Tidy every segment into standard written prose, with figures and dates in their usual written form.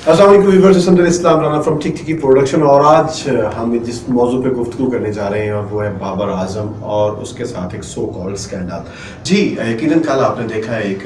अस्सलाम वालेकुम viewers, Islam Rana from टिक टिकी प्रोडक्शन। और आज हम जिस मौजू पे गुफ्तगू करने जा रहे हैं और वो है बाबर आजम और उसके साथ एक सो कॉल्ड स्कैंडल। जी यकीनन कल आपने देखा है एक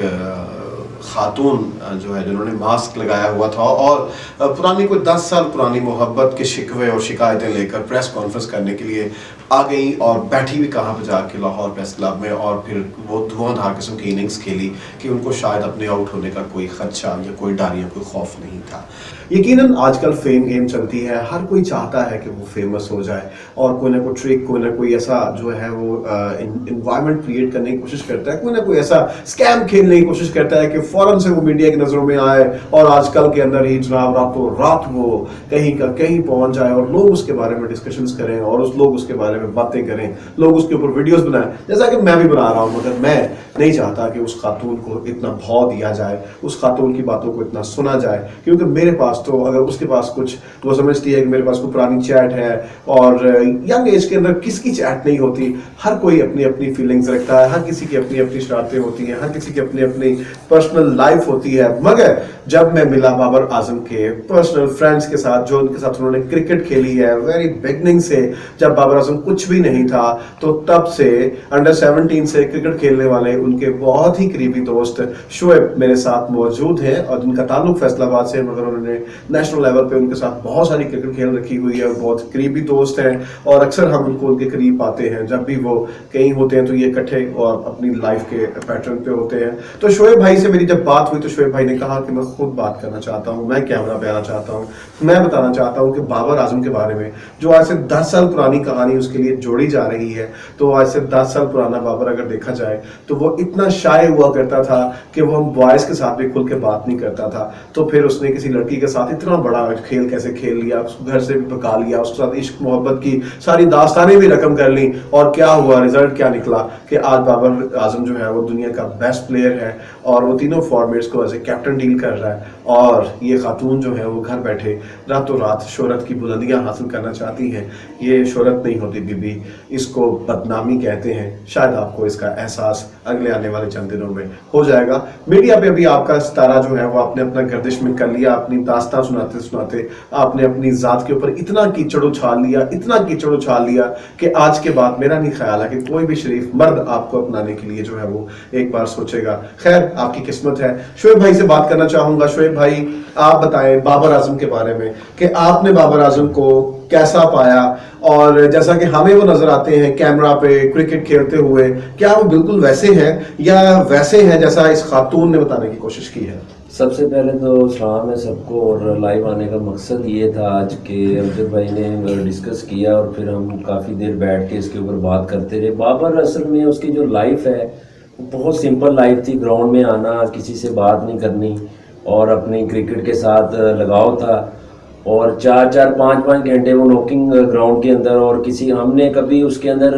खातून जो है जिन्होंने मास्क लगाया हुआ था और पुरानी कोई 10 साल पुरानी मोहब्बत के शिकवे और शिकायतें लेकर प्रेस कॉन्फ्रेंस करने के लिए आ गई और बैठी भी कहाँ पे जाके लाहौर प्रेस क्लब में, और फिर वो धुआंधार किस्म की इनिंग्स खेली कि उनको शायद अपने आउट होने का कोई खदशा या कोई डर या कोई खौफ नहीं था। यकीनन आजकल फेम गेम चलती है, हर कोई चाहता है कि वो फेमस हो जाए और कोई ना कोई ट्रिक, कोई ना कोई ऐसा जो है वो इन्वायरमेंट क्रिएट करने की कोशिश करता है, कोई ना कोई ऐसा स्कैम खेलने की कोशिश करता है कि फौरन से वो मीडिया की नज़रों में आए और आजकल के अंदर ही जनाब रातों रात वो कहीं का कहीं पहुंच जाए और लोग उसके बारे में डिस्कशंस करें और लोग उसके बारे में बातें करें, लोग उसके ऊपर वीडियोस बनाएं, जैसा कि मैं भी बना रहा हूं। मगर मैं नहीं चाहता कि उस खातून को इतना भाव दिया जाए, उस खातून की बातों को इतना सुना जाए, क्योंकि मेरे पास तो अगर उसके पास कुछ वो समझती है कि मेरे पास कोई पुरानी चैट है, और यंग एज के अंदर किसकी चैट नहीं होती, हर कोई अपनी अपनी फीलिंग्स रखता है, हर किसी की अपनी अपनी शरारतें होती हैं, हर किसी की अपनी अपनी पर्सनल लाइफ होती है। मगर जब मैं मिला बाबर आजम के पर्सनल फ्रेंड्स के साथ, जो उनके साथ उन्होंने क्रिकेट खेली है वेरी बिगनिंग से, जब बाबर आजम कुछ भी नहीं था तो तब से अंडर 17 से क्रिकेट खेलने वाले उनके बहुत ही करीबी दोस्त शोएब मेरे साथ मौजूद हैं, और जिनका ताल्लुक फैसलाबाद से, मगर उन्होंने नेशनल लेवल पे उनके साथ बहुत सारी क्रिकेट खेल रखी हुई है और बहुत करीबी दोस्त हैं, और अक्सर हम उनको उनके करीब पाते हैं जब भी वो कहीं होते हैं तो ये इकट्ठे और अपनी लाइफ के पैटर्न पे होते हैं। तो शोएब भाई से मेरी जब बात हुई तो शोएब भाई ने कहा कि मैं खुद बात करना चाहता हूँ, मैं कैमरा पे आना चाहता हूँ, मैं बताना चाहता हूँ कि बाबर आजम के बारे में जो आज से 10 साल पुरानी कहानी उसके लिए जोड़ी जा रही है। तो आज से 10 साल पुराना बाबर अगर देखा जाए तो वो इतना शाय हुआ करता था कि वो हम बॉयज के साथ भी खुल के बात नहीं करता था। तो फिर उसने किसी लड़की के साथ इतना बड़ा खेल कैसे खेल लिया, उसको घर से भी भगा लिया, उसके साथ इश्क मोहब्बत की सारी दास्तानें भी रकम कर ली, और क्या हुआ, रिजल्ट क्या निकला कि आज बाबर आजम जो है वो दुनिया का बेस्ट प्लेयर है और वो तीनों फॉर्मेट्स को एज ए कैप्टन डील कर रहा है। और ये खातून जो है वो घर बैठे रातों रात शोहरत की बुलंदियां हासिल करना चाहती हैं। ये शोहरत नहीं होती बीबी, इसको बदनामी कहते हैं। शायद आपको इसका एहसास अगले आने वाले चंद दिनों में हो जाएगा। मीडिया पे अभी आपका सितारा जो है वो आपने अपना गर्दिश में कर लिया, अपनी दास्तां सुनाते सुनाते आपने अपनी जात के ऊपर इतना कीचड़ उछाल लिया, इतना कीचड़ उछाल लिया कि आज के बाद मेरा नहीं ख्याल है कि कोई भी शरीफ मर्द आपको अपनाने के लिए जो है वो एक बार सोचेगा। खैर आपकी किस्मत है। शोएब भाई से बात करना चाहूंगा। शोएब भाई, आप बताएं बाबर आजम के बारे में कि आपने बाबर आजम को कैसा पाया, और जैसा कि हमें वो नजर आते हैं कैमरा पे क्रिकेट खेलते हुए, क्या वो बिल्कुल वैसे हैं या वैसे हैं जैसा इस खातून ने बताने की कोशिश की है? सबसे पहले तो सलाम है सबको, और लाइव आने का मकसद ये था आज के अमजद भाई ने डिस्कस किया और फिर हम काफ़ी देर बैठ के इसके ऊपर बात करते रहे। बाबर असल में उसकी जो लाइफ है वो बहुत सिंपल लाइफ थी। ग्राउंड में आना, किसी से बात नहीं करनी और अपनी क्रिकेट के साथ लगाव था, और 4-4 5-5 घंटे वो नॉकिंग ग्राउंड के अंदर, और किसी हमने कभी उसके अंदर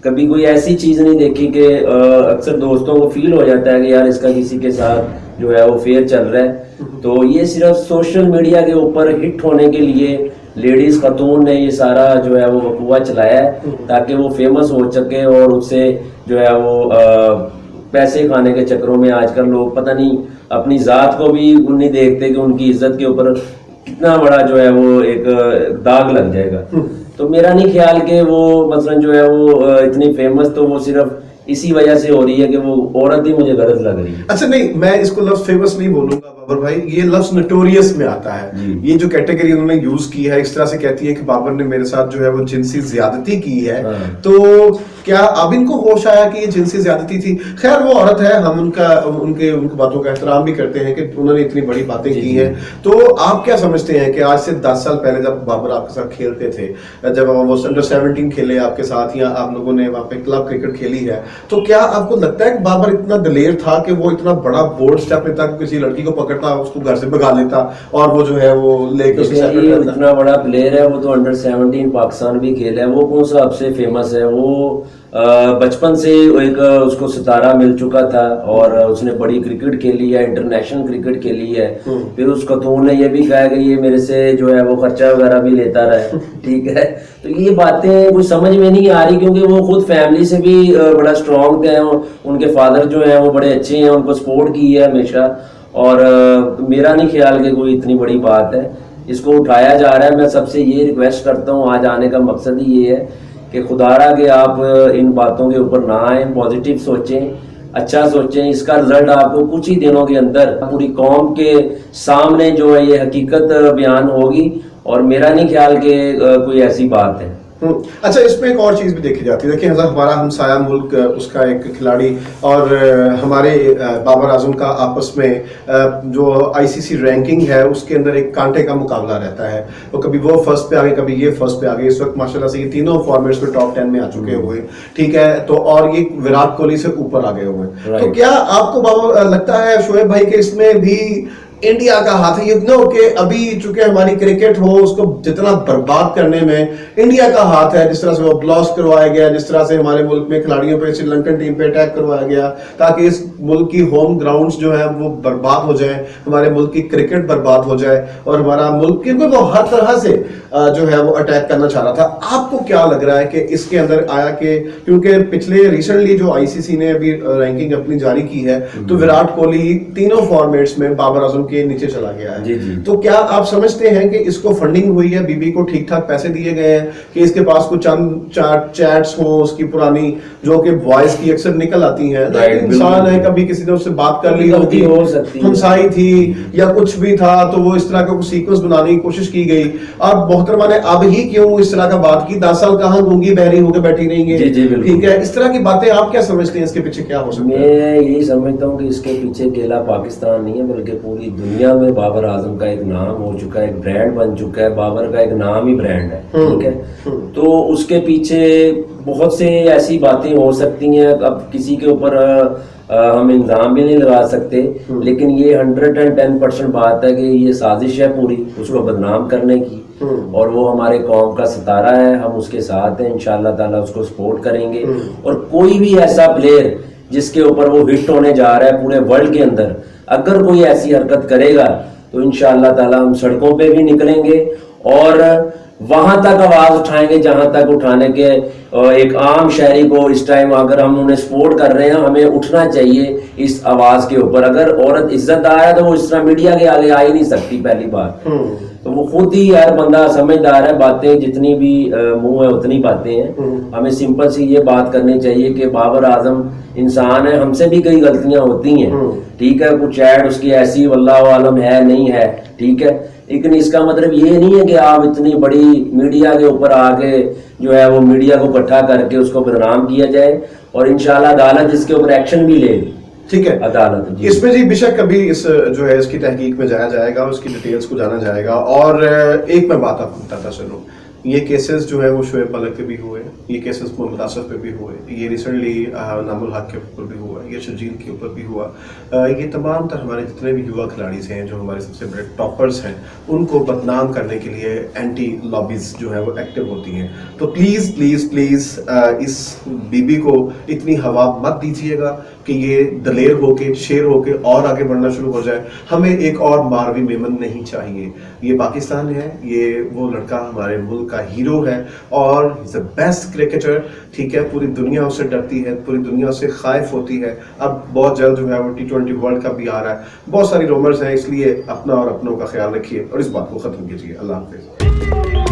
कभी कोई ऐसी चीज़ नहीं देखी कि अक्सर दोस्तों को फील हो जाता है कि यार इसका किसी के साथ जो है वो फेयर चल रहा है। तो ये सिर्फ सोशल मीडिया के ऊपर हिट होने के लिए लेडीज़ खातून ने ये सारा जो है वो वकूआ चलाया है ताकि वो फेमस हो सके, और उससे जो है वो पैसे खाने के चक्करों में आजकल लोग पता नहीं अपनी ज़ात को भी नहीं देखते कि उनकी इज्जत के ऊपर कितना बड़ा जो है वो एक दाग लग जाएगा। तो मेरा नहीं ख्याल कि वो मसलन जो है वो इतनी फेमस तो वो सिर्फ इसी वजह से हो रही है कि वो औरत ही मुझे गलत लग रही है। अच्छा नहीं, मैं इसको लफ्ज फेमस नहीं बोलूंगा बाबर भाई, ये लफ्ज नोटोरियस में आता है। ये जो कैटेगरी उन्होंने यूज की है, इस तरह से कहती है कि बाबर ने मेरे साथ जो है वो जिनसी ज्यादती की है। तो क्या अब इनको होश आया कि ये जिनसी ज्यादती थी? खैर वो औरत है, हम उनकी बातों का एहतराम भी करते हैं कि उन्होंने इतनी बड़ी बातें की हैं। तो आप क्या समझते हैं कि आज से 10 साल पहले जब बाबर आपके साथ खेलते थे, जब वो अंडर 17 खेले आपके साथ या आप लोगों ने वहाँ पे क्लब क्रिकेट खेली है, तो क्या आपको लगता है कि बाबर इतना दलेर था कि वो इतना बड़ा बोल्ड स्टेप लेता, किसी लड़की को पकड़ता, उसको घर से भगा लेता और वो जो है वो लेके इतना बड़ा प्लेयर है? वो तो अंडर 17 पाकिस्तान भी खेला है, वो कौन सा सबसे फेमस है? वो बचपन से एक उसको सितारा मिल चुका था और उसने बड़ी क्रिकेट खेली है, इंटरनेशनल क्रिकेट खेली है। फिर उस खातून ने ये भी कहा कि ये मेरे से जो है वो खर्चा वगैरह भी लेता रहा है। ठीक है, तो ये बातें कुछ समझ में नहीं आ रही, क्योंकि वो खुद फैमिली से भी बड़ा स्ट्रॉन्ग थे। उनके फादर जो है वो बड़े अच्छे हैं, उनको सपोर्ट की है हमेशा, اور میرا نہیں خیال کہ کوئی اتنی بڑی بات ہے، اس کو اٹھایا جا رہا ہے. میں سب سے یہ ریکویسٹ کرتا ہوں، آج آنے کا مقصد ہی یہ ہے کہ خدا را کہ آپ ان باتوں کے اوپر نہ آئیں، پازیٹیو سوچیں، اچھا سوچیں. اس کا رزلٹ آپ کو کچھ ہی دنوں کے اندر پوری قوم کے سامنے جو ہے یہ حقیقت بیان ہوگی، اور میرا نہیں خیال کہ کوئی ایسی بات ہے. اچھا، اس میں ایک اور چیز بھی دیکھی جاتی ہے. دیکھیں ہمارا ہمسایہ ملک، اس کا ایک کھلاڑی اور ہمارے بابر اعظم کا آپس میں جو آئی سی سی رینکنگ ہے اس کے اندر ایک کانٹے کا مقابلہ رہتا ہے. تو کبھی وہ فرسٹ پہ آگے، کبھی یہ فرسٹ پہ آگے. اس وقت ماشاء اللہ سے یہ تینوں فارمیٹس میں ٹاپ 10 میں آ چکے ہوئے، ٹھیک ہے. تو اور یہ وراٹ کوہلی سے اوپر آ گئے ہوئے. تو کیا آپ کو بابا لگتا ہے شعیب بھائی کہ اس میں بھی انڈیا کا ہاتھ ہے؟ یہ نو کہ ابھی چونکہ ہماری کرکٹ ہو اس کو جتنا برباد کرنے میں انڈیا کا ہاتھ ہے. جس طرح سے وہ بلاس کروایا گیا، جس طرح سے ہمارے ملک میں کھلاڑیوں پہ سری لنکن ٹیم پہ اٹیک کروایا گیا تاکہ اس ملک کی ہوم گراؤنڈز جو ہیں وہ برباد ہو جائیں، ہمارے ملک کی کرکٹ برباد ہو جائے، اور ہمارا ملک کیونکہ وہ ہر طرح سے جو ہے وہ اٹیک کرنا چاہ رہا تھا. آپ کو کیا لگ رہا ہے کہ اس کے اندر آیا کہ کیونکہ پچھلے ریسنٹلی جو آئی سی سی نے ابھی رینکنگ اپنی جاری کی ہے تو وراٹ کوہلی تینوں فارمیٹس میں بابر اعظم کے نیچے چلا گیا ہے. تو کیا آپ سمجھتے ہیں کہ اس کو فنڈنگ ہوئی ہے، بی بی کو ٹھیک ٹھاک پیسے دیے گئے ہیں کہ اس کے پاس کچھ چند چیٹس ہوں اس کی پرانی جو کہ وائس کی اکثر نکل آتی ہیں؟ انسان ہے، کبھی کسی نے اس سے بات کر لی ہوگی، ہمسائی تھی یا کچھ بھی تھا، تو وہ اس طرح کا سیکوینس بنانے کی کوشش کی گئی. اب محترمہ نے اب ہی کیوں اس طرح کا بات کی؟ 10 سال کہاں گونگی بہری ہو کے بیٹھی رہیں گے، ٹھیک ہے. اس طرح کی باتیں آپ کیا سمجھتے ہیں اس کے پیچھے کیا ہو سکتا ہے؟ میں یہی سمجھتا ہوں کہ اس کے پیچھے اکیلا پاکستان نہیں ہے بلکہ پوری دنیا میں بابر اعظم کا ایک نام ہو چکا ہے، ایک برانڈ بن چکا ہے. بابر کا ایک نام ہی برانڈ ہے، ٹھیک ہے. تو اس کے پیچھے بہت سے ایسی باتیں ہو سکتی ہیں. اب کسی کے اوپر ہم الزام بھی نہیں لگا سکتے، لیکن یہ 110% بات ہے کہ یہ سازش ہے پوری اس کو بدنام کرنے کی، اور وہ ہمارے قوم کا ستارہ ہے. ہم اس کے ساتھ ہیں، انشاءاللہ تعالیٰ اس کو سپورٹ کریں گے. اور کوئی بھی ایسا پلیئر جس کے اوپر وہ ہٹ ہونے جا رہا ہے پورے ورلڈ کے اندر، اگر کوئی ایسی حرکت کرے گا تو انشاءاللہ تعالیٰ ہم سڑکوں پہ بھی نکلیں گے اور وہاں تک آواز اٹھائیں گے جہاں تک اٹھانے کے. ایک عام شہری کو اس ٹائم اگر ہم انہیں سپورٹ کر رہے ہیں، ہمیں اٹھنا چاہیے اس آواز کے اوپر. اگر عورت عزت دار ہے تو وہ اس طرح میڈیا کے آگے آ ہی نہیں سکتی، پہلی بات. تو وہ خود ہی ہر بندہ سمجھدار ہے، باتیں جتنی بھی منہ ہے اتنی باتیں ہیں. ہمیں سمپل سی یہ بات کرنی چاہیے کہ بابر اعظم انسان ہے، ہم سے بھی کئی غلطیاں ہوتی ہیں، ٹھیک ہے. کچھ ایڈ اس کی ایسی واللہ عالم ہے نہیں ہے، ٹھیک ہے. لیکن اس کا مطلب یہ نہیں ہے کہ آپ اتنی بڑی میڈیا کے اوپر آگے جو ہے وہ میڈیا کو اکٹھا کر کے اس کو بدنام کیا جائے. اور انشاءاللہ عدالت اس کے اوپر ایکشن بھی لے گی، ٹھیک ہے. عدالت اس میں جی بے شک ابھی اس جو ہے اس کی تحقیق میں جایا جائے گا، اس کی ڈیٹیلز کو جانا جائے گا. اور ایک میں بات آپ کو بتاتا چلوں، یہ کیسز جو ہے وہ شعیب ملک پہ بھی ہوئے، یہ کیسز محمد آصف پہ بھی ہوئے، یہ ریسنٹلی نام الحق کے اوپر بھی ہوا، یہ شرجیل کے اوپر بھی ہوا. یہ تمام تر ہمارے جتنے بھی یووا کھلاڑی ہیں جو ہمارے سب سے بڑے ٹاپرز ہیں، ان کو بدنام کرنے کے لیے اینٹی لابیز جو ہے وہ ایکٹیو ہوتی ہیں. تو پلیز پلیز پلیز اس بی بی کو اتنی ہوا مت دیجیے گا کہ یہ دلیر ہو کے، شیر ہو کے اور آگے بڑھنا شروع ہو جائے. ہمیں ایک اور ماروی میمن نہیں چاہیے. یہ پاکستان ہے، یہ وہ لڑکا ہمارے ملک کا ہیرو ہے اور از اے بیسٹ کرکٹر، ٹھیک ہے. پوری دنیا اس سے ڈرتی ہے، پوری دنیا اس سے خائف ہوتی ہے. اب بہت جلد جو ہے وہ T20 ورلڈ کپ بھی آ رہا ہے، بہت ساری رومرز ہیں، اس لیے اپنا اور اپنوں کا خیال رکھیے اور اس بات کو ختم کیجیے. اللہ حافظ.